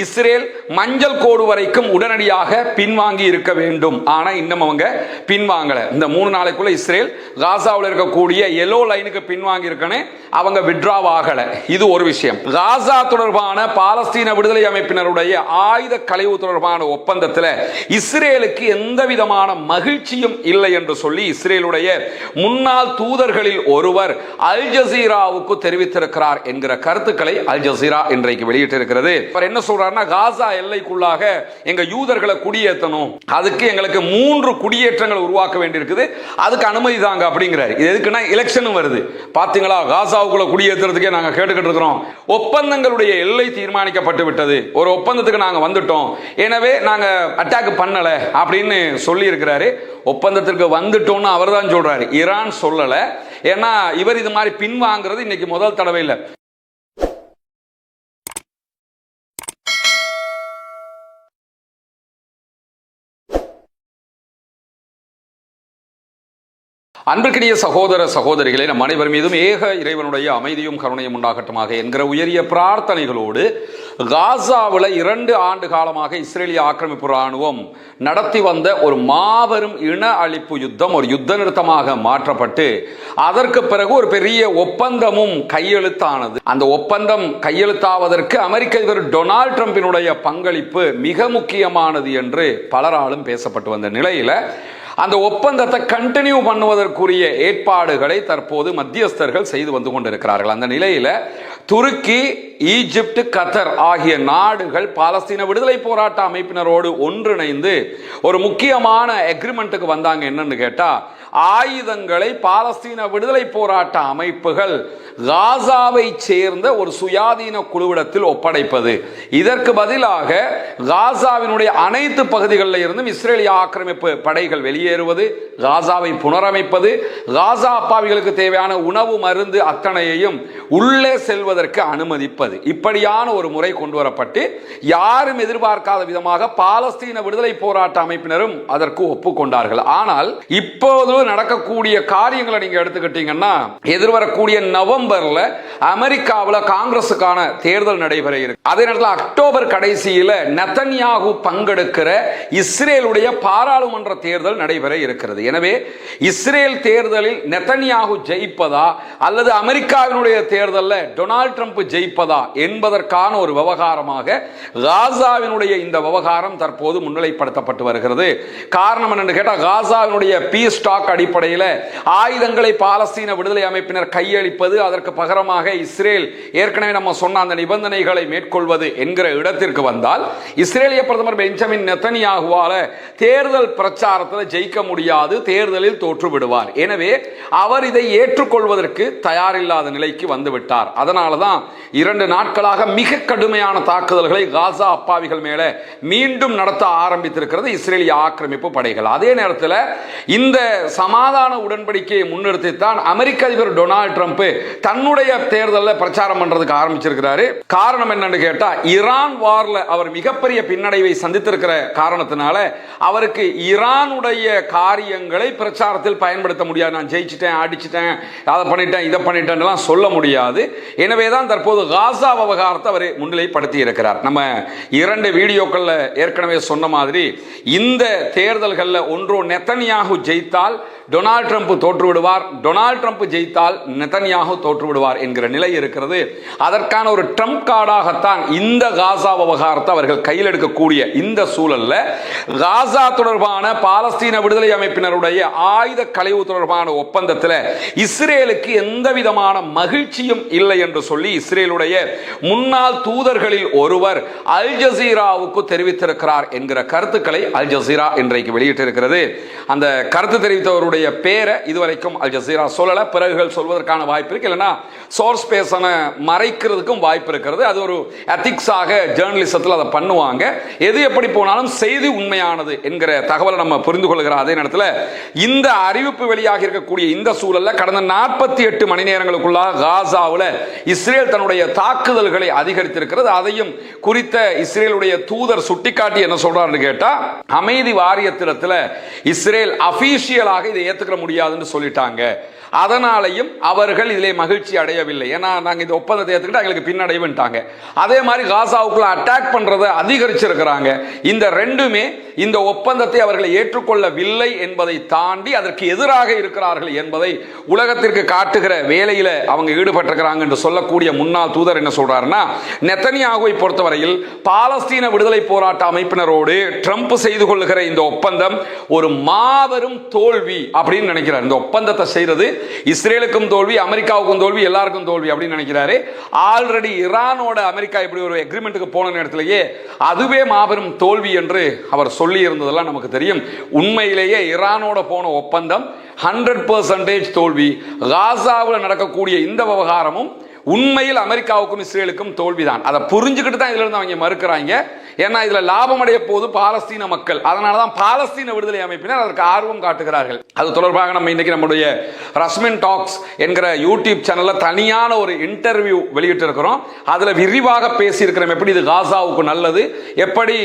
Israel மஞ்சள் கோடு வரைக்கும் உடனடியாக பின்வாங்கி இருக்க வேண்டும். ஆனா இன்னும் அவங்க பின்வாங்கல. இந்த 3 நாளைக்குள்ள இஸ்ரேல் காசாவில் இருக்கக்கூடிய எல்லோ லைனுக்கு பின்வாங்கி இருக்கணும், அவங்க விட்ராவ் ஆகல. இது ஒரு விஷயம். காசா தொடர்பான பாலஸ்தீன விடுதலை அமைப்பினருடைய ஆயுத களைவு தொடர்பான ஒப்பந்தத்தில் இஸ்ரேலுக்கு எந்த விதமான மகிழ்ச்சியும் இல்லை என்று சொல்லி இஸ்ரேலுடைய முன்னாள் தூதர்களில் ஒருவர் அல் ஜசீராவுக்கு தெரிவித்திருக்கிறார் என்கிற கருத்துக்களை அல் ஜசீரா இன்றைக்கு வெளியிட்டிருக்கிறது. அவர் என்ன சொல்றாருன்னா, காசா எல்லைக்குள்ளாக எங்க யூதர்களை குடியேற்றணும், அதுக்கு எங்களுக்கு 3 குடியேற்றங்கள் உருவாக்க வேண்டியிருக்குது, அதுக்கு அனுமதி தாங்க அப்படிங்கிறாரு. இது எதுக்குன்னா எலெக்ஷனும் வருது பாத்தீங்களா, காசாவுக்குள்ள குடியேற்றுறதுக்கே நாங்க கேட்டுக்கிட்டு இருக்கிறோம். ஒப்பந்தங்களுடைய எல்லை தீர்மானிக்கப்பட்டு விட்டது, ஒரு ஒப்பந்தத்துக்கு நாங்க வந்துட்டோம், எனவே நாங்க அட்டாக் பண்ணல அப்படின்னு சொல்லி இருக்கிறாரு. ஒப்பந்தத்திற்கு வந்துட்டோம்னு அவர் தான் சொல்றாரு, ஈரான் சொல்லல. ஏன்னா இவர் இது மாதிரி பின்வாங்கிறது இன்னைக்கு முதல் தடவை இல்லை. அன்பிற்கினிய சகோதர சகோதரிகளே, நம் அனைவர் மீதும் ஏக இறைவனுடைய அமைதியும் கருணையும் உண்டாகட்டுமாக என்கிற உயரிய பிரார்த்தனைகளோடு, காசாவில் 2 ஆண்டு காலமாக இஸ்ரேலிய ஆக்கிரமிப்பு ராணுவம் நடத்தி வந்த ஒரு மாபெரும் இன அழிப்பு யுத்தம் ஒரு யுத்த நிறுத்தமாக மாற்றப்பட்டு அதற்கு பிறகு ஒரு பெரிய ஒப்பந்தமும் கையெழுத்தானது. அந்த ஒப்பந்தம் கையெழுத்தாவதற்கு அமெரிக்க அதிபர் டொனால்ட் ட்ரம்பினுடைய பங்களிப்பு மிக முக்கியமானது என்று பலராலும் பேசப்பட்டு வந்த நிலையில அந்த ஒப்பந்தத்தை கண்டினியூ பண்ணுவதற்குரிய ஏற்பாடுகளை தற்போது மத்தியஸ்தர்கள் செய்து வந்து கொண்டிருக்கிறார்கள். அந்த நிலையில துருக்கி, ஈஜிப்ட், கத்தர் ஆகிய நாடுகள் பாலஸ்தீன விடுதலை போராட்ட அமைப்பினரோடு ஒன்றிணைந்து ஒரு முக்கியமான அக்ரிமெண்ட்டுக்கு வந்தாங்க. என்னன்னு கேட்டா, ஆயுதங்களை பாலஸ்தீன விடுதலை போராட்ட அமைப்புகள் காசாவை சேர்ந்த ஒரு சுயாதீன குழுவிடத்தில் ஒப்படைப்பது, இதற்கு பதிலாக காசாவினுடைய அனைத்து பகுதிகளில் இருந்தும் இஸ்ரேலிய ஆக்கிரமிப்பு படைகள் வெளியேறுவது, காசாவை புனரமைப்பது, காசா அப்பாவிகளுக்கு தேவையான உணவு மருந்து அத்தனையையும் உள்ளே செல்வதற்கு அனுமதிப்பது, இப்படியான ஒரு முறை கொண்டு வரப்பட்டு யாரும் எதிர்பார்க்காத விதமாக பாலஸ்தீன விடுதலை போராட்ட அமைப்பினரும் அதற்கு ஒப்புக்கொண்டார்கள். ஆனால் இப்போது நடக்கக்கூடிய காரியங்களை நீங்க எடுத்துக்கிட்டீங்கன்னா, எதிர்வரக்கூடிய நவம்பர்ல அமெரிக்காவில் காங்கிரசுக்கான தேர்தல் நடைபெற இருக்கு. அதே நேரத்தில் அக்டோபர் கடைசியில் நெதன்யாகு பங்கெடுக்கிற இஸ்ரேலுடைய பாராளுமன்ற தேர்தல் நடைபெற இருக்கிறது. எனவே இஸ்ரேல் தேர்தலில் நெதன்யாகு ஜெயிப்பதா அல்லது அமெரிக்காவினுடைய தேர்தலில் டொனால்ட் ட்ரம்ப் ஜெயிப்பதா என்பதற்கான ஒரு விவகாரமாக காசாவினுடைய இந்த விவகாரம் தற்போது முன்னிலைப்படுத்தப்பட்டு வருகிறது. காரணம் என்னன்னு கேட்டா, காசாவினுடைய பீஸ் டாக் அடிப்படையில் ஆயுதங்களை பாலஸ்தீன விடுதலை அமைப்பினர் கையளிப்பது, அதற்கு பகரமாக இஸ்ரேல் ஏற்கனவே நம்ம சொன்ன அந்த நிபந்தனைகளை மேற்கொள்வது என்கிற இடத்திற்கு வந்தால் இஸ்ரேலிய பிரதமர் பெஞ்சமின் நெதன்யாகுவால தேர்தல் பிரச்சாரத்தில் ஜெயிக்க முடியாது, தேர்தலில் தோற்று விடுவார். எனவே அவர் இதை ஏற்றுக்கொள்வதற்கு தயாரில்லாத நிலைக்கு வந்துவிட்டார். அதனாலதான் 2 நாட்களாக மிக கடுமையான தாக்குதல்களை காசா அப்பாவிகள் மேல மீண்டும் நடத்த ஆரம்பித்திருக்கிறது இஸ்ரேலிய ஆக்கிரமிப்பு படைகள். அதே நேரத்தில் இந்த சமாதான உடன்படிக்கையை முன்னிறுத்தித்தான் அமெரிக்க அதிபர் டொனால்ட் ட்ரம்ப் தன்னுடைய தேர்தலில் பிரச்சாரம் பண்றதுக்கு ஆரம்பிச்சிருக்கிறாரு. காரணம் என்னன்னு கேட்டா, ஈரான் வார்ல அவர் மிகப்பெரிய பின்னடைவை சந்தித்திருக்கிற காரணத்தினால அவருக்கு ஈரானுடைய காரியங்களை பிரச்சாரத்தில் பயன்படுத்த முடியாது. நான் ஜெயிச்சிட்டேன், அடிச்சிட்டேன், அதை பண்ணிட்டேன், இதை பண்ணிட்டேன் சொல்ல முடியாது. எனவேதான் தற்போது காசா விவகாரத்தை அவர் முன்னிலைப்படுத்தி இருக்கிறார். நம்ம 2 வீடியோக்கள்ல ஏற்கனவே சொன்ன மாதிரி, இந்த தேர்தல்களில் ஒன்றோ நெதன்யாகு ஜெயித்தால் டொனால்ட் ட்ரம்ப் தோற்று விடுவார், டொனால்ட் ட்ரம்ப் ஜெயித்தால் நெதன்யாகு தோற்று விடுவார் என்கிற நிலை இருக்கிறது. அதற்கான ஒரு ட்ரம்ப் கார்டாகத்தான் இந்த காசா விவகாரத்தை அவர்கள் கையில் எடுக்கக்கூடிய இந்த சூழல்ல காசா தொடர்பான பாலஸ்தீன விடுதலை அமைப்பினருடைய ஆயுத களைவு தொடர்பான ஒப்பந்தத்தில் இஸ்ரேலுக்கு எந்த விதமான மகிழ்ச்சியும் இல்லை என்று சொல்லி இஸ்ரேலுடைய முன்னாள் தூதர்களில் ஒருவர் அல் ஜசீராவுக்கு தெரிவித்திருக்கிறார் என்கிற கருத்துக்களை அல் ஜசீரா இன்றைக்கு வெளியிட்டிருக்கிறது. அந்த கருத்து தெரிவித்தவருடைய பேரை இதுவரைக்கும் அல் ஜசீரா சொல்லல, பிறகுகள் சொல்வதற்கான வாய்ப்பு இருக்கு, இல்லைன்னா சோர்ஸ் பேசன மறைக்கிறதுக்கும் வாய்ப்பு இருக்கிறது. அது ஒரு எத்திக்ஸாக ஜேர்னலிசத்தில் அதை பண்ணுவாங்க. எது எப்படி போனாலும் செய்தி உண்மையானது என்கிற தகவலை நம்ம புரிந்து கொள்கிற அதே நேரத்தில் இந்த அறிவிப்பு வெளியாக இருக்கக்கூடிய இந்த சூழல்ல கடந்த 48 மணி நேரங்களுக்குள்ளாக காசாவில் இஸ்ரேல் தன்னுடைய தாக்குதல்களை அதிகரித்திருக்கிறது. அதையும் குறித்த இஸ்ரேலுடைய தூதர் சுட்டிக்காட்டி என்ன சொல்றாருன்னு கேட்டா, அமைதி வாரியத்திடத்தில் இஸ்ரேல் அபிஷியலாக இதை ஏத்துக்க முடியாதுன்னு சொல்லிட்டாங்க. அதனாலையும் அவர்கள் இதிலே மகிழ்ச்சி அடையவில்லை. ஏன்னா நாங்கள் இந்த ஒப்பந்தத்தை ஏற்றுக்கிட்டு எங்களுக்கு பின்னடைவுன்ட்டாங்க. அதே மாதிரி காசாவுக்குள்ள அட்டாக் பண்றதை அதிகரிச்சிருக்கிறாங்க. இந்த ரெண்டுமே இந்த ஒப்பந்தத்தை அவர்களை ஏற்றுக்கொள்ளவில்லை என்பதை தாண்டி அதற்கு எதிராக இருக்கிறார்கள் என்பதை உலகத்திற்கு காட்டுகிற வேலையில அவங்க ஈடுபட்டிருக்கிறாங்க என்று சொல்லக்கூடிய முன்னாள் தூதர் என்ன சொல்றாருன்னா, நெத்தனியாகுவை பொறுத்தவரையில் பாலஸ்தீன விடுதலை போராட்ட அமைப்பினரோடு ட்ரம்ப் செய்து கொள்ளுகிற இந்த ஒப்பந்தம் ஒரு மாபெரும் தோல்வி அப்படின்னு நினைக்கிறார். இந்த ஒப்பந்தத்தை செய்யறது இஸ்ரேலுக்கும் தோல்வி, அமெரிக்காவுக்கும் தோல்வி, எல்லாருக்கும் தோல்வி அப்படின்னு நினைக்கிறாரு. ஆல்ரெடி ஈரானோட அமெரிக்கா இப்படி ஒரு அக்ரிமெண்ட்டுக்கு போன நேரத்திலேயே அதுவே மாபெரும் தோல்வி என்று அவர் சொல்லி இருந்ததெல்லாம் நமக்கு தெரியும். உண்மையிலேயே ஈரானோட போன ஒப்பந்தம் 100% தோல்வி. காசாவில் நடக்கக்கூடிய இந்த விவகாரமும் உண்மையில் அமெரிக்காவுக்கும் இஸ்ரேலுக்கும் தோல்விதான். அதை புரிஞ்சுக்கிட்டு தான் இதுல இருந்து அவங்க மறுக்கிறாங்க. ஏன்னா இதுல லாபம் அடைய போது பாலஸ்தீன மக்கள். அதனாலதான் பாலஸ்தீன விடுதலை அமைப்பினர் அதற்கு ஆர்வம் காட்டுகிறார்கள். அது தொடர்பாக நம்ம இன்னைக்கு நம்முடைய ரஸ்மின் டாக்ஸ் என்கிற யூடியூப் சேனல்ல தனியான ஒரு இன்டர்வியூ வெளியிட்டு இருக்கிறோம். அதுல விரிவாக பேசி இருக்கிறோம். எப்படி இது காசாவுக்கு நல்லது, எப்படி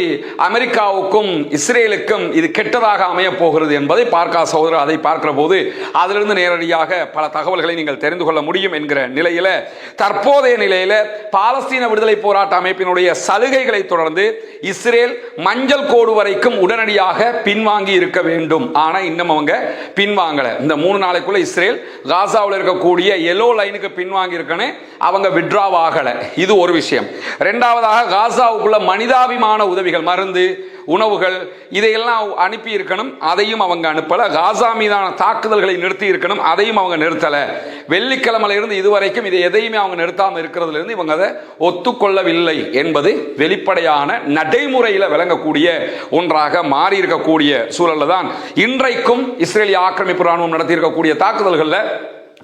அமெரிக்காவுக்கும் இஸ்ரேலுக்கும் இது கெட்டதாக அமைய போகிறது என்பதை பார்க்க சகோதரர் அதை பார்க்கிற போது அதிலிருந்து நேரடியாக பல தகவல்களை நீங்கள் தெரிந்து கொள்ள முடியும் என்கிற நிலையில தற்போதைய நிலையில பாலஸ்தீன விடுதலை போராட்ட அமைப்பினுடைய சலுகைகளை தொடர்ந்து இஸ்ரேல் மஞ்சள் கோடு வரைக்கும் உடனடியாக பின்வாங்கி இருக்க வேண்டும். ஆனா இன்னும் அவங்க பின்வாங்கல. இந்த 3 நாளைக்குள்ள இஸ்ரேல் காசாவில் இருக்கக்கூடிய எல்லோ லைனுக்கு பின்வாங்கி இருக்கணும், அவங்க விட்ராவ் ஆகல. இது ஒரு விஷயம். இரண்டாவதாக காசாவுக்குள்ள மனிதாபிமான உதவிகள், மருந்து, உணவுகள் இதையெல்லாம் அனுப்பி இருக்கணும், அதையும் அவங்க அனுப்பல. காசா மீதான தாக்குதல்களை நிறுத்தி இருக்கணும், அதையும் அவங்க நிறுத்தல. வெள்ளிக்கிழமையில இருந்து இதுவரைக்கும் இதை எதையுமே அவங்க நிறுத்தாம இருக்கிறதுல இருந்து இவங்க அதை ஒத்துக்கொள்ளவில்லை என்பது வெளிப்படையான நடைமுறையில் விளங்கக்கூடிய ஒன்றாக மாறி இருக்கக்கூடிய சூழல்ல தான் இன்றைக்கும் இஸ்ரேலிய ஆக்கிரமிப்பு ராணுவம் நடத்தி இருக்கக்கூடிய தாக்குதல்கள்ல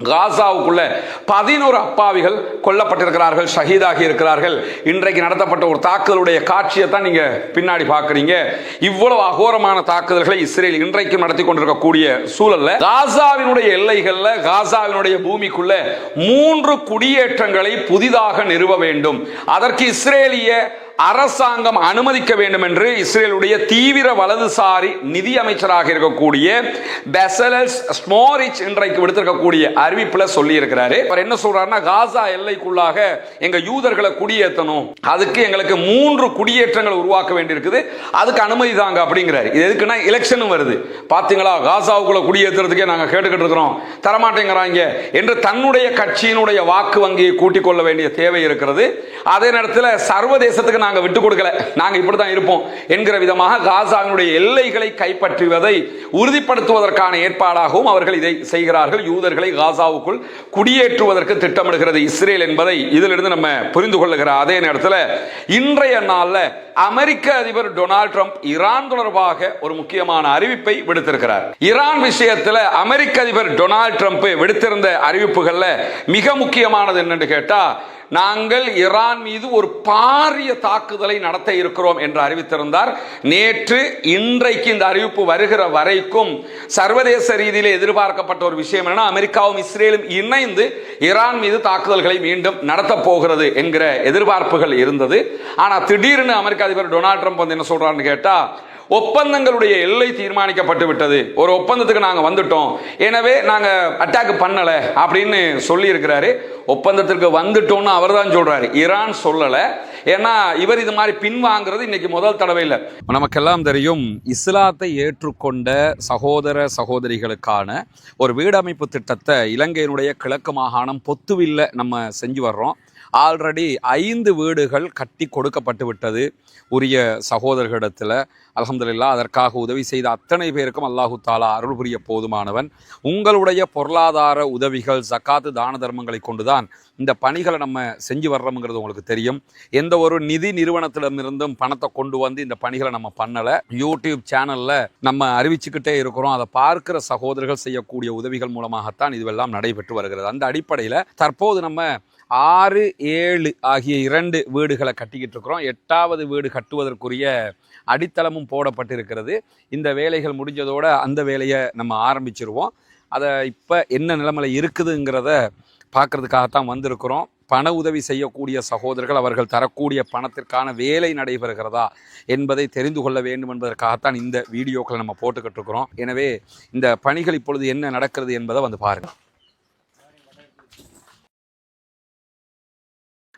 காசாவுக்குள்ள 11 அப்பாவிகள் கொல்லப்பட்டிருக்கிறார்கள், ஷஹீதாகி இருக்கிறார்கள். இன்றைக்கு நடத்தப்பட்ட ஒரு தாக்குதலுடைய காட்சியை தான் நீங்க பின்னாடி பார்க்குறீங்க. இவ்வளவு அகோரமான தாக்குதல்களை இஸ்ரேல் இன்றைக்கும் நடத்தி கொண்டிருக்கக்கூடிய சூழல்ல காசாவினுடைய எல்லைகள்ல, காசாவினுடைய பூமிக்குள்ள 3 குடியேற்றங்களை புதிதாக நிறுவ வேண்டும். அதற்கு இஸ்ரேலிய அரசாங்கம் அனுமதிக்க வேண்டும் என்று இஸ்ரேலுடைய தீவிர வலதுசாரி நிதி அமைச்சராக இருக்கக்கூடிய பெசலல் ஸ்மோட்ரிச் இன்றைக்கு விடுத்திருக்கக்கூடிய அறிவிப்புல சொல்லி இருக்கிறாரு. அவர் என்ன சொல்றாருன்னா, காசா எல்லைக்குள்ளாக எங்க யூதர்களை குடியேற்றணும், அதுக்கு எங்களுக்கு 3 குடியேற்றங்கள் உருவாக்க வேண்டியிருக்குது, அதுக்கு அனுமதி தாங்க அப்படிங்கிறாரு. இது எதுக்குன்னா எலெக்ஷனும் வருது பாத்தீங்களா, காசாவுக்குள்ள குடியேற்றுறதுக்கே நாங்க கேட்டுக்கிட்டு இருக்கிறோம், தரமாட்டேங்கிறாங்க என்று தன்னுடைய கட்சியினுடைய வாக்கு வங்கியை கூட்டிக் கொள்ள வேண்டிய தேவை இருக்கிறது. அதே நேரத்தில் சர்வதேசத்துக்கு நாங்க விட்டு கொடுக்கல, நாங்க இப்படிதான் இருப்போம் என்கிற விதமாக காசாவினுடைய எல்லைகளை கைப்பற்றுவதை உறுதிப்படுத்துவதற்கான ஏற்பாடாகவும் அவர்கள் இதை செய்கிறார்கள். யூதர்களை காசாவுக்குள் குடியேற்றுவதற்கு திட்டமிடுகிறது இஸ்ரேல் என்பதை இதிலிருந்து நம்ம புரிந்து கொள்ளுகிற அதே நேரத்தில் இன்றைய நாள்ல அமெரிக்க அதிபர் டொனால்ட் ட்ரம்ப் ஈரான் தொடர்பாக ஒரு முக்கியமான அறிவிப்பை விடுத்திருக்கிறார். ஈரான் விஷயத்தில் அமெரிக்க அதிபர் டொனால்ட் ட்ரம்ப் விடுத்திருந்த அறிவிப்புகள்ல மிக முக்கியமானது என்னன்னு கேட்டா, நாங்கள் ஈரான் மீது ஒரு பாரிய தாக்குதலை நடத்த இருக்கிறோம் என்று அறிவித்திருந்தார். நேற்று இன்றைக்கு இந்த அறிவிப்பு வருகிற வரைக்கும் சர்வதேச ரீதியில் எதிர்பார்க்கப்பட்ட ஒரு விஷயம் என்னன்னா, அமெரிக்காவும் இஸ்ரேலும் இணைந்து ஈரான் மீது தாக்குதல்களை மீண்டும் நடத்த போகிறது என்கிற எதிர்பார்ப்புகள் இருந்தது. ஆனா திடீர்னு அமெரிக்க அதிபர் டொனால்ட் ட்ரம்ப் வந்து என்ன சொல்றாருன்னு கேட்டா, ஒப்பந்தங்களுடைய எல்லை தீர்மானிக்கப்பட்டு விட்டது, ஒரு ஒப்பந்தத்துக்கு நாங்க வந்துட்டோம், எனவே நாங்க அட்டாக் பண்ணல அப்படின்னு சொல்லி இருக்கிறாரு. ஒப்பந்தத்திற்கு வந்துட்டோம்னு அவர் தான் சொல்றாரு, ஈரான் சொல்லல. ஏன்னா இவர் இது மாதிரி பின்வாங்கிறது இன்னைக்கு முதல் தடவை இல்லை. நமக்கெல்லாம் தெரியும், இஸ்லாத்தை ஏற்றுக்கொண்ட சகோதர சகோதரிகளுக்கான ஒரு வீடமைப்பு திட்டத்தை இலங்கையினுடைய கிழக்கு மாகாணம் பொத்துவில்ல நம்ம செஞ்சு வர்றோம். ஆல்ரெடி 5 வீடுகள் கட்டி கொடுக்கப்பட்டு விட்டது உரிய சகோதரர்களிடத்தில். அல்ஹம்துலில்லாஹ், அதற்காக உதவி செய்த அத்தனை பேருக்கும் அல்லாஹு தாலா அருள் புரிய போதுமானவன். உங்களுடைய பொருளாதார உதவிகள், ஜக்காத்து, தான தர்மங்களை கொண்டுதான் இந்த பணிகளை நம்ம செஞ்சு வர்றோம்ங்கிறது உங்களுக்கு தெரியும். எந்த ஒரு நிதி நிறுவனத்திடமிருந்தும் பணத்தை கொண்டு வந்து இந்த பணிகளை நம்ம பண்ணலை. யூடியூப் சேனலில் நம்ம அறிவிச்சுக்கிட்டே இருக்கிறோம். அதை பார்க்கிற சகோதரர்கள் செய்யக்கூடிய உதவிகள் மூலமாகத்தான் இதுவெல்லாம் நடைபெற்று வருகிறது. அந்த அடிப்படையில் தற்போது நம்ம 6, 7 ஆகிய 2 வீடுகளை கட்டிக்கிட்டு இருக்கிறோம். 8வது வீடு கட்டுவதற்குரிய அடித்தளமும் போடப்பட்டிருக்கிறது. இந்த வேலைகள் முடிஞ்சதோட அந்த வேலையை நம்ம ஆரம்பிச்சிருவோம். அதை இப்போ என்ன நிலைமையில் இருக்குதுங்கிறத பார்க்கறதுக்காகத்தான் வந்திருக்கிறோம். பண உதவி செய்யக்கூடிய சகோதரர்கள் அவர்கள் தரக்கூடிய பணத்திற்கான வேலை நடைபெறுகிறதா என்பதை தெரிந்து கொள்ள வேண்டும் என்பதற்காகத்தான் இந்த வீடியோக்களை நம்ம போட்டுக்கிட்டு இருக்கிறோம். எனவே இந்த பணிகள் இப்பொழுது என்ன நடக்கிறது என்பதை வந்து பாருங்கள்.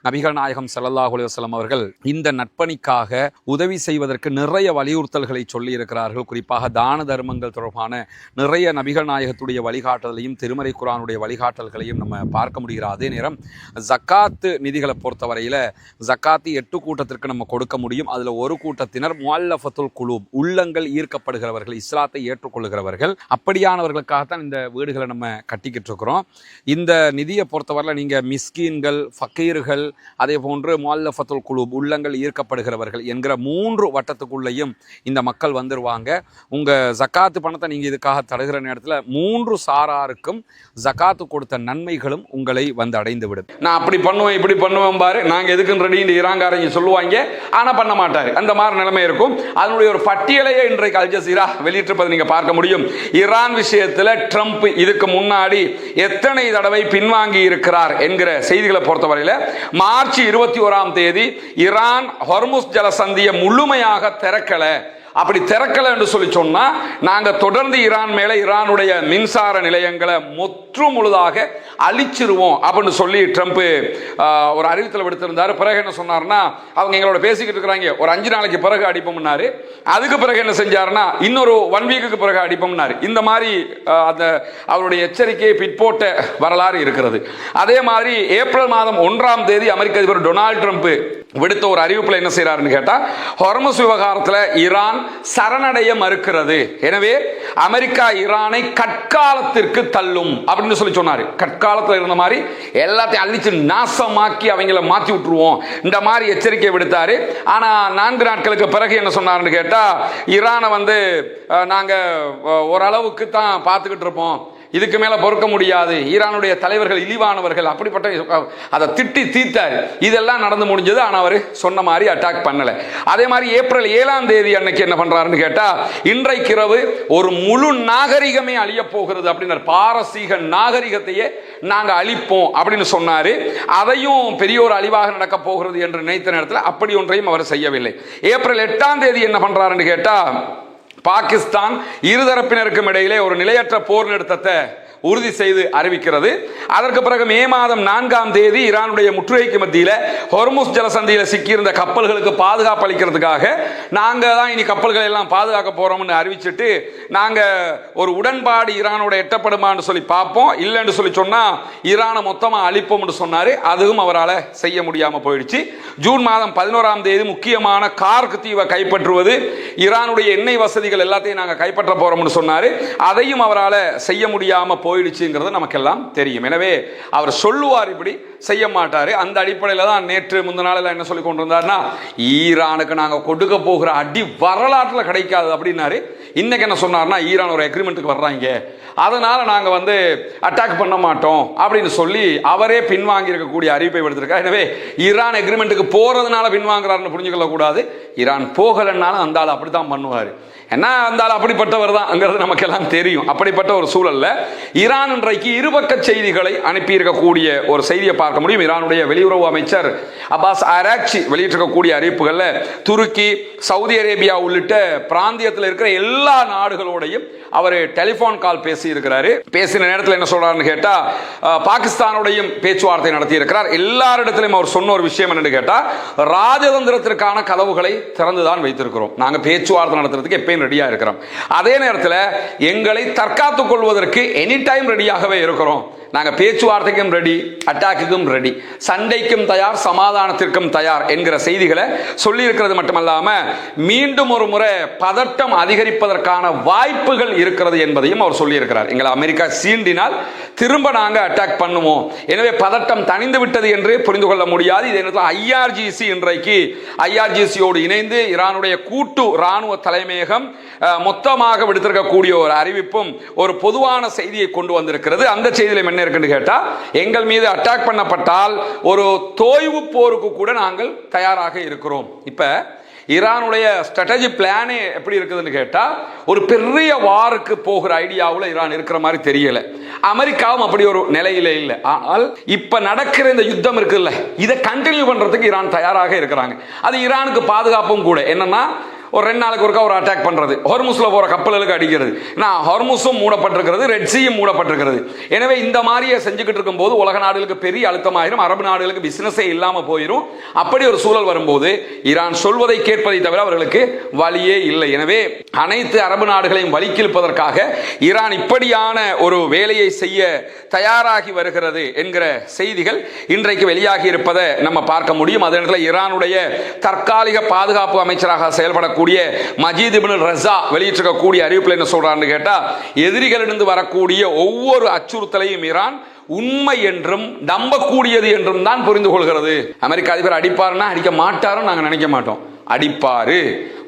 நபிகள் நாயகம் ஸல்லல்லாஹு அலைஹி வஸல்லம் அவர்கள் இந்த நட்பணிக்காக உதவி செய்வதற்கு நிறைய வலியுறுத்தல்களை சொல்லி இருக்கிறார்கள். குறிப்பாக தான தர்மங்கள் தொடர்பான நிறைய நபிகள் நாயகத்துடைய வழிகாட்டலையும் திருமறை குர்ஆனுடைய வழிகாட்டல்களையும் நம்ம பார்க்க முடிகிற அதே நேரம் ஜக்காத்து நிதிகளை பொறுத்தவரையில் ஜக்காத்து 8 கூட்டத்திற்கு நம்ம கொடுக்க முடியும். அதில் ஒரு கூட்டத்தினர் முஅல்லஃபத்துல் குலூப், உள்ளங்கள் ஈர்க்கப்படுகிறவர்கள், இஸ்லாத்தை ஏற்றுக்கொள்ளுகிறவர்கள். அப்படியானவர்களுக்காகத்தான் இந்த வீடுகளை நம்ம கட்டிக்கிட்டு இருக்கிறோம். இந்த நிதியை பொறுத்தவரையில் நீங்கள் மிஸ்கீன்கள், ஃபக்கீர்கள், அதே போன்று முஅல்லஃபத்துல் குலூப், உள்ளங்கள் ஈர்க்கப்படுகிறவர்கள் என்கிற 3 வட்டத்துக்குள்ளேயும் இந்த மக்கள் வந்துருவாங்க. உங்கள் ஜக்காத்து பணத்தை நீங்கள் இதுக்காக தருகிற நேரத்தில் 3 சாராருக்கும் ஜக்காத்து கொடுத்த நன்மைகளும் உங்களை வந்து அடைந்து விடும். நான் அப்படி பண்ணுவேன் இப்படி பண்ணுவேன் பாரு, நாங்கள் எதுக்குன்னு ரெடி இந்த ஈரான்காரங்க சொல்லுவாங்க, ஆனால் பண்ண மாட்டார். அந்த மாதிரி நிலைமை இருக்கும். அதனுடைய ஒரு பட்டியலையே இன்றைக்கு அல் ஜசீரா வெளியிட்டிருப்பதை நீங்கள் பார்க்க முடியும். ஈரான் விஷயத்தில் ட்ரம்ப் இதுக்கு முன்னாடி எத்தனை தடவை பின்வாங்கி இருக்கிறார் என்கிற செய்திகளை பொறுத்தவரையில் மார்ச் 21ஆம் தேதி ஈரான் ஹொர்முஸ் ஜலசந்தியை முழுமையாக திறக்கல. அப்படி திறக்கல என்று சொல்லி சொன்னா நாங்க தொடர்ந்து ஈரான் மேல ஈரானுடைய மின்சார நிலையங்களை முற்று முழுதாக அழிச்சிருவோம் அப்படின்னு சொல்லி ட்ரம்ப் ஒரு அறிவித்தல் விடுத்திருந்தாரு. பிறகு என்ன சொன்னார்னா, அவங்க எங்களோட பேசிக்கிட்டு இருக்கிறாங்க, ஒரு 5 நாளைக்கு பிறகு அடிப்போம்னாரு. அதுக்கு பிறகு என்ன செஞ்சாருன்னா, இன்னொரு 1 வீக்குக்கு பிறகு அடிப்போம்னாரு. இந்த மாதிரி அந்த அவருடைய எச்சரிக்கையை பிற்போட்ட வரலாறு இருக்கிறது. அதே மாதிரி ஏப்ரல் மாதம் 1ஆம் தேதி அமெரிக்க அதிபர் டொனால்டு ட்ரம்ப் விடுத்த ஒரு அறிவிப்பில் என்ன செய்யறாருன்னு கேட்டா, ஹொர்முஸ் விவகாரத்தில் ஈரான் சரணடைய மறுக்கிறது, எனவே அமெரிக்கா ஈரானை கற்காலத்திற்கு தள்ளும் அப்படின்னு சொல்லி சொன்னாரு. கற்காலத்தில் இருந்த மாதிரி எல்லாத்தையும் அழிச்சு நாசமாக்கி அவங்கள மாற்றி விட்டுருவோம், இந்த மாதிரி எச்சரிக்கை விடுத்தாரு. ஆனா 4 நாட்களுக்கு பிறகு என்ன சொன்னாருன்னு கேட்டா, ஈரானை வந்து நாங்க ஓரளவுக்கு தான் பார்த்துக்கிட்டு இருப்போம், இதுக்கு மேல பொறுக்க முடியாது, ஈரானுடைய தலைவர்கள் இழிவானவர்கள், அப்படிப்பட்ட அதை திட்டி தீர்த்தார். இதெல்லாம் நடந்து முடிஞ்சது. ஆனால் அவர் சொன்ன மாதிரி அட்டாக் பண்ணல. அதே மாதிரி ஏப்ரல் 7ஆம் தேதி அன்னைக்கு என்ன பண்றாருன்னு கேட்டா, இன்றைக்கு இரவு ஒரு முழு நாகரிகமே அழிய போகிறது அப்படின்ற பாரசீக நாகரிகத்தையே நாங்க அழிப்போம் அப்படின்னு சொன்னாரு. அதையும் பெரிய ஒரு அழிவாக நடக்க போகிறது என்று நினைத்த நேரத்தில் அப்படி ஒன்றையும் அவர் செய்யவில்லை. ஏப்ரல் 8ஆம் தேதி என்ன பண்றாருன்னு கேட்டா, பாகிஸ்தான் இருதரப்பினருக்கும் இடையிலே ஒரு நிலையற்ற போர் நிறுத்தத்தை உறுதி செய்து அறிவிக்கிறது. அதற்கு பிறகு மே மாதம் 4ஆம் தேதி ஈரானுடைய முற்றுகைக்கு மத்தியில் ஹொர்முஸ் ஜலசந்தியில் சிக்கியிருந்த கப்பல்களுக்கு பாதுகாப்பு அளிக்கிறதுக்காக நாங்க தான் இனி கப்பல்களை எல்லாம் பாதுகாக்க போறோம்னு அறிவிச்சிட்டு, நாங்க ஒரு உடன்பாடு ஈரானோட எட்டப்படுமான்னு சொல்லி பார்ப்போம், இல்லைன்னு சொல்லி சொன்னா ஈரானை மொத்தமா அழிப்போம்னு சொன்னாரு. அதுவும் அவரால் செய்ய முடியாம போயிடுச்சு. ஜூன் மாதம் 11ஆம் தேதி முக்கியமான கார்க் தீவை கைப்பற்றுவது, ஈரானுடைய எண்ணெய் வசதிகள் எல்லாத்தையும் நாங்க கைப்பற்ற போறோம்னு சொன்னாரு. அதையும் அவரால் செய்ய முடியாம போயிடுச்சுங்கிறது நமக்கெல்லாம் தெரியும். எனவே அவர் சொல்லுவார், இப்படி செய்ய மாட்டாரு. அந்த அடிப்படையில் தான் நேற்று முந்த நாளில் என்ன சொல்லி கொண்டு வந்தார்னா, ஈரானுக்கு நாங்கள் கொடுக்க போகிற அடி வரலாற்றில் கிடைக்காது அப்படின்னாரு. இன்னைக்கு என்ன சொன்னார்னா, ஈரான் ஒரு அக்ரிமெண்ட்டுக்கு வர்றாங்க, அதனால நாங்கள் வந்து அட்டாக் பண்ண மாட்டோம் அப்படின்னு சொல்லி அவரே பின்வாங்கி இருக்கக்கூடிய அறிவிப்பை விடுத்திருக்கார். எனவே ஈரான் அக்ரிமெண்ட்டுக்கு போறதுனால பின்வாங்குறாருன்னு புரிஞ்சுக்கொள்ள கூடாது. ஈரான் போகலன்னாலும் அந்த ஆள் அப்படித்தான் பண்ணுவார். என்ன அந்த ஆள் அப்படிப்பட்டவர் தான் நமக்கெல்லாம் தெரியும். அப்படிப்பட்ட ஒரு சூழல்ல ஈரான் இன்றைக்கு இருபக்க செய்திகளை அனுப்பி இருக்கக்கூடிய ஒரு செய்தியை பார்க்க முடியும். ஈரானுடைய வெளியுறவு அமைச்சர் அப்பாஸ் ஆராக்சி வெளியிட்டிருக்கக்கூடிய அறிவிப்புகளில் துருக்கி, சவுதி அரேபியா உள்ளிட்ட பிராந்தியத்தில் இருக்கிற எல்லா நாடுகளோடையும் அவர் டெலிபோன் கால் பேசி இருக்கிறாரு. பேசின நேரத்தில் என்ன சொல்றாருன்னு கேட்டா, பாகிஸ்தானோடையும் பேச்சுவார்த்தை நடத்தி இருக்கிறார். எல்லாரிடத்திலும் அவர் சொன்ன ஒரு விஷயம் என்னன்னு கேட்டா, ராஜதந்திரத்திற்கான கதவுகளை திறந்துதான் வைத்திருக்கிறோம், நாங்க பேச்சுவார்த்தை நடத்துறதுக்கு எப்பயும் ரெடியா இருக்கிறோம், அதே நேரத்தில் எங்களை தற்காத்துக் கொள்வதற்கு எனி டைம் ரெடியாகவே இருக்கிறோம், நாங்க பேச்சுவார்த்தைக்கும் ரெடி, அட்டாக்குக்கும் ரெடி, சண்டைக்கும் தயார், சமாதானத்திற்கும் தயார் என்கிற செய்திகளை சொல்லி இருக்கிறது மட்டுமல்லாம மீண்டும் ஒரு முறை பதட்டம் அதிகரிப்பதற்கான வாய்ப்புகள் இருக்கிறது என்பதையும் அவர் சொல்லி இருக்கிறார். எங்களை அமெரிக்கா சீண்டினால் திரும்ப நாங்க அட்டாக் பண்ணுவோம், எனவே பதட்டம் தணிந்து விட்டது என்று புரிந்து கொள்ள முடியாது. இதே நேரத்தில் ஐஆர்ஜிசி இன்றைக்கு ஐஆர்ஜிசியோடு இணைந்து ஈரானுடைய கூட்டு ராணுவ தலைமையகம் மொத்தமாக விடுத்திருக்கக்கூடிய ஒரு அறிவிப்பும் ஒரு பொதுவான செய்தியை கொண்டு வந்திருக்கிறது. அந்த செய்தியில் என்ன இருக்குன்னு கேட்டா, எங்கள் மீது அட்டாக் பண்ணப்பட்டால் ஒரு தோய்வு போருக்கு கூட நாங்கள் தயாராக இருக்கிறோம். இப்ப ஈரானுடைய ஸ்ட்ராட்டஜி பிளானே எப்படி இருக்குதுன்னு கேட்டா, ஒரு பெரிய வாருக்கு போகிற ஐடியாவில் ஈரான் இருக்கிற மாதிரி தெரியல. அமெரிக்காவும் அப்படி ஒரு நிலையில இல்லை. ஆனால் இப்ப நடக்கிற இந்த யுத்தம் இருக்குல்ல, இதை கண்டினியூ பண்றதுக்கு ஈரான் தயாராக இருக்கிறாங்க. அது ஈரானுக்கு பாதுகாப்பும் கூட. என்னன்னா, ஒரு 2 நாளுக்கு ஒருக்கா ஒரு அட்டாக் பண்றது, ஹொர்முஸ்ல போற கப்பல்களுக்கு அடிக்கிறது. ஹொர்முஸும் மூடப்பட்டிருக்கிறது, ரெட் சீயும் மூடப்பட்டிருக்கிறது. எனவே இந்த மாதிரியே செஞ்சுக்கிட்டு இருக்கும் போது உலக நாடுகளுக்கு பெரிய அழுத்தமாயிரும், அரபு நாடுகளுக்கு பிசினஸே இல்லாம போயிடும். அப்படி ஒரு சூழல் வரும்போது ஈரான் சொல்வதை கேட்பதை தவிர அவர்களுக்கு வழியே இல்லை. எனவே அனைத்து அரபு நாடுகளையும் வலிக்கிழுப்பதற்காக ஈரான் இப்படியான ஒரு வேலையை செய்ய தயாராகி வருகிறது என்கிற செய்திகள் இன்றைக்கு வெளியாகி இருப்பதை நம்ம பார்க்க முடியும். அதே நேரத்தில் ஈரானுடைய தற்காலிக பாதுகாப்பு அமைச்சராக செயல்படக்கூடிய மஜீத் இப்னு ரஸா வெளியிட்டிருக்கக்கூடிய அறிவிப்பில் என்ன சொல்றான்னு கேட்டா, எதிரிகளிலிருந்து வரக்கூடிய ஒவ்வொரு அச்சுறுத்தலையும் ஈரான் உண்மை என்றும் நம்பக்கூடியது என்றும் தான் புரிந்து கொள்கிறது. அமெரிக்க அதிபர் அடிப்பாருன்னா அடிக்க மாட்டாரும் நாங்க நினைக்க மாட்டோம், அடிப்பாரு,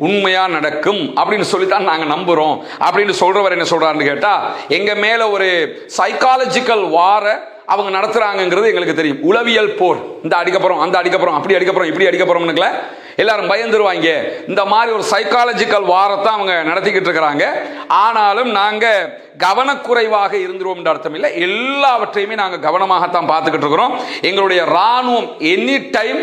உண்மையா நடக்கும் அப்படின்னு சொல்லித்தான் நாங்க நம்புறோம் அப்படின்னு சொல்றவர் என்ன சொல்றாருன்னு கேட்டா, எங்க மேல ஒரு சைக்காலஜிக்கல் வார அவங்க நடத்துறாங்கிறது எங்களுக்கு தெரியும். உளவியல் போர், இந்த அடிக்கப்புறம் அந்த அடிக்கப்புறம் அப்படி அடிக்கப்புறம் இப்படி அடிக்கப்புறம்னுங்கள எல்லாரும் பயந்துருவாங்க. இந்த மாதிரி ஒரு சைக்காலஜிக்கல் வாரத்தை அவங்க நடத்திக்கிட்டு இருக்கிறாங்க. ஆனாலும் நாங்க கவனக்குறைவாக இருந்துருவோம் என்ற அர்த்தம் இல்லை, எல்லாவற்றையுமே நாங்கள் கவனமாகத்தான் பார்த்துக்கிட்டு இருக்கிறோம். எங்களுடைய ராணுவம் எனி டைம்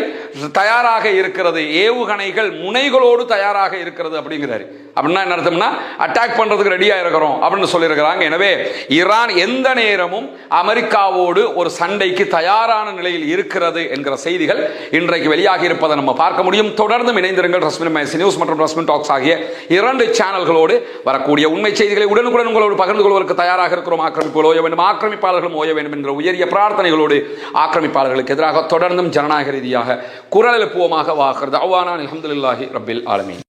தயாராக இருக்கிறது, ஏவுகணைகள் முனைகளோடு தயாராக இருக்கிறது அப்படிங்கிறாரு. அப்படின்னா என்ன அர்த்தம்னா அட்டாக் பண்றதுக்கு ரெடியா இருக்கிறோம் அப்படின்னு சொல்லியிருக்கிறாங்க. எனவே ஈரான் எந்த நேரமும் அமெரிக்காவோடு ஒரு சண்டைக்கு தயாரான நிலையில் இருக்கிறது என்கிற செய்திகள் இன்றைக்கு வெளியாகி இருப்பதை நம்ம பார்க்க முடியும். தொடர்ந்து இணைந்திருங்கள் ரஸ்மின் மேசி நியூஸ் மற்றும் ரஸ்மின் டாக்ஸ் ஆகிய 2 சேனல்களோடு. வரக்கூடிய உண்மை செய்திகளை உடனுக்குடன் உங்களோடு பகிர்ந்து கொள்வதற்கு தயாராக இருக்கிறோம். ஆக்கிரமிப்புகள் ஓய வேண்டும், ஆக்கிரமிப்பாளர்களும் ஓய வேண்டும் என்ற உயரிய பிரார்த்தனைகளோடு ஆக்கிரமிப்பாளர்களுக்கு எதிராக தொடர்ந்தும் ஜனநாயக ரீதியாக குரல் எழுப்புவோமாக. வாகிறது அவ்வானா அல்ஹம்துலில்லாஹி ரப்பில் ஆலமீன்.